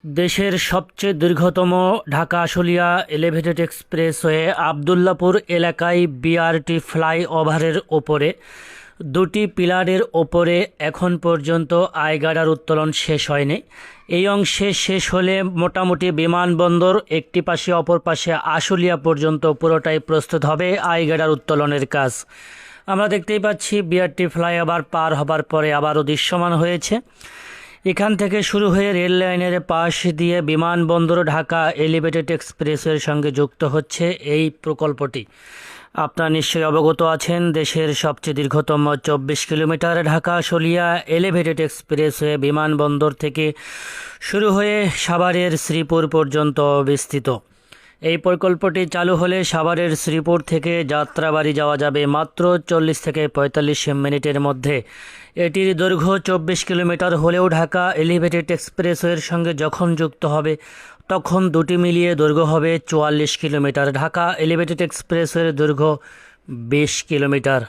দেশের সবচেয়ে দীর্ঘতম ঢাকা আশুলিয়া এলিভেটেড এক্সপ্রেসওয়ে আবদুল্লাপুর এলাকায় বিআরটি ফ্লাইওভারের ওপরে দুটি পিলারের ওপরে এখন পর্যন্ত আইগাডার উত্তোলন শেষ হয়নি। এই অংশে শেষ হলে মোটামুটি বিমানবন্দর একটি পাশে অপর পাশে আশুলিয়া পর্যন্ত পুরোটাই প্রস্তুত হবে আইগাডার উত্তোলনের কাজ। আমরা দেখতেই পাচ্ছি বিআরটি ফ্লাইওভার পার হবার পরে আবারও দৃশ্যমান হয়েছে। এখান থেকে শুরু হয়ে রেল লাইনের পাশ দিয়ে বিমানবন্দর ঢাকা এলিভেটেড এক্সপ্রেসওয়ের সঙ্গে যুক্ত হচ্ছে এই প্রকল্পটি। আপনারা নিশ্চয়ই অবগত আছেন, দেশের সবচেয়ে দীর্ঘতম 24 kilometre Dhaka Ashulia elevated expressway বিমানবন্দর থেকে শুরু হয়ে সাভারের শ্রীপুর পর্যন্ত বিস্তৃত। এই প্রকল্পটি চালু হলে সাভারের শ্রীপুর থেকে যাত্রাবাড়ি যাওয়া যাবে মাত্র 40 থেকে 45 মিনিটের মধ্যে। এটির দৈর্ঘ্য 24 কিলোমিটার হলেও ঢাকা এলিভেটেড এক্সপ্রেসওয়ের সঙ্গে যখন যুক্ত হবে তখন দুটি মিলিয়ে দৈর্ঘ্য হবে 44 কিলোমিটার। ঢাকা এলিভেটেড এক্সপ্রেসওয়ের দৈর্ঘ্য 20 কিলোমিটার।